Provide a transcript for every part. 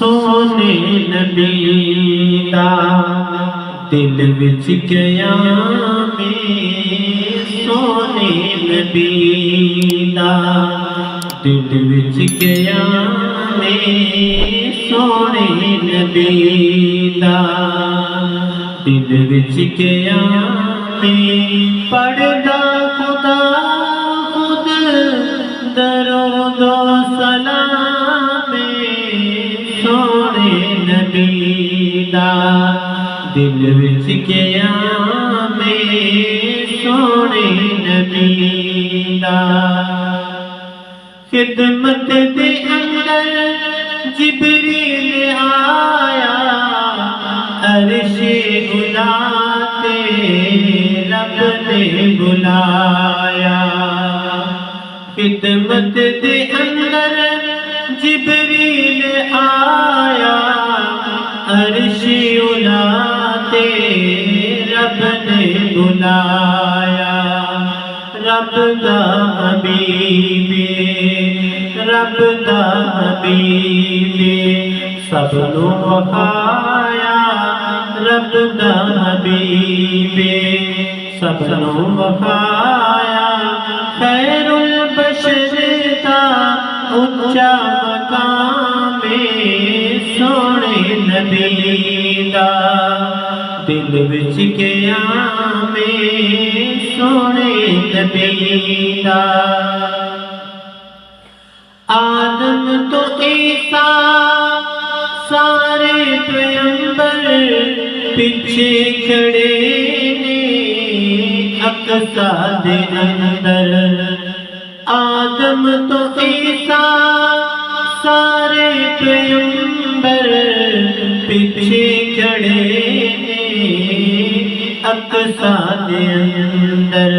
सोने नबी दा दिल विच क़यामे सोने नबी दा दिल विच क़यामे सोने नबी दा दिल विच क़यामे पढ़दा खुदा खुद दरूदो सलामे सोने नबी दा दिल विच क़यामे सोने नबी दा खिदमत दे अंदर जिब्रील आया अर्शे उला ते रब ने बुलाया खिदमत दे अंदर जिब्रील आया अर्शे उला ते रब ने बुलाया रब दा हबीबे रब दा हबीबे सबनू वखाया रब दा हबीबे सबनू वखाया खैरुल बशर दा उच्चा मकामे सोने नबी दा दिल विच क़यामे सोने नबी दा आदम तो ईसा सारे पैगंबर पीछे खड़े ने अक़सा दे अंदर आदम तो ईसा सारे पैगंबर पीछे खड़े ने अक़सा दे अंदर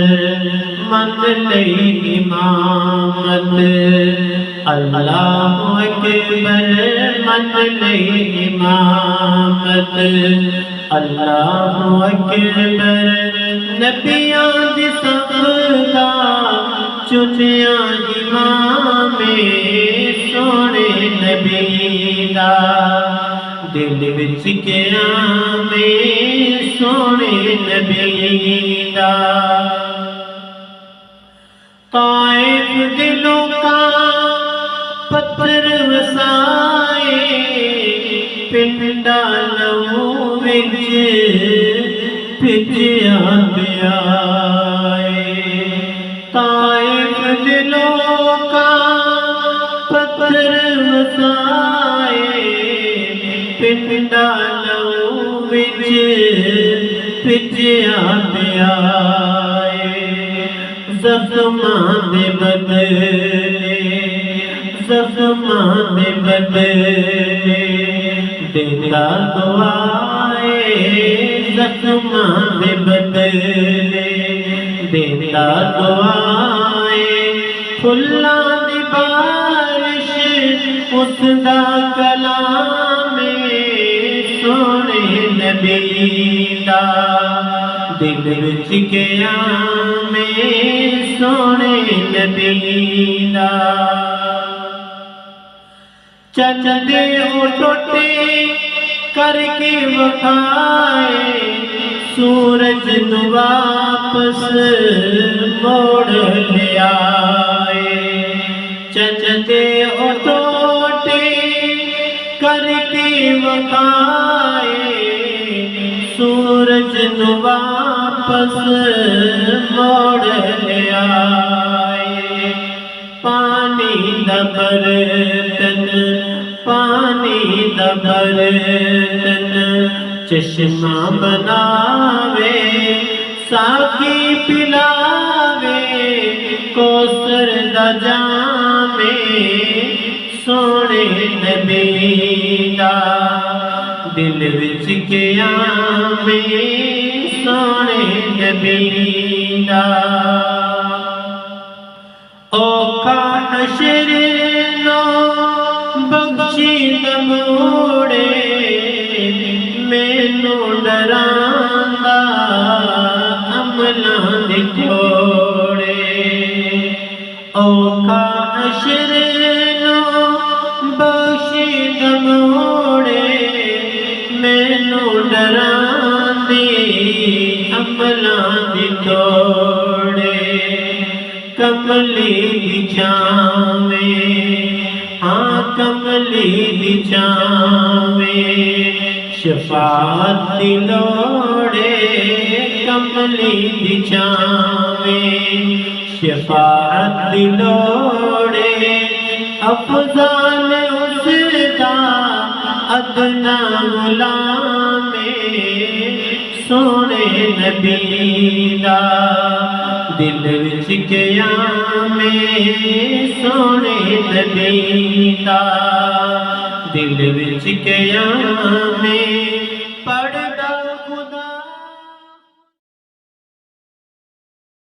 मन ले इमामत अल्लाहु अकबर मन ले इमामत अल्लाहु अकबर नबियां दी सफ दा चुनिया इमामे सोने नबी दा दिल विच क़यामे सोने नबी दा ताइफ दे लोकां पत्थर वसाए पिंडा लहू विच भिजया गया ताइफ दे लोकां पत्थर वसाए पिंडा लहू विच भिजया गया ज़ख्मां दे बदले देता दुआए ज़ख्मां दे बदले देता दुआए फुल्लां दी बारिश उसदा कलामे सोने नबी दा दिल विच क़यामे सोने नबी दा चंदे ओ टोटे करके वखाए सूरज नू वापस मोड़ ले आए चंदे ओ टोटे करके वखाए सूरज नू वापस मोड़ ले आए पानी दा बर्तन चश्मा बनावे साकी पिलावे कौसर दा जामे सोने नबी दा दिल विच क़यामे सोने नबी दा औखा हशर नो बख्शी दमोड़े मैनू डरांदा अमलां दे घोड़े औखा हशर नो बख्शी दमोड़े बिछावे, हाँ कमली बिछावे, शफाअत दिलोड़े कमली बिछावे, शफाअत दिलोड़े अफजाल उसदा अदना गुलामे, सोने नबी दा दिल विच क़यामे, सोने नबी दा दिल विच क़यामे।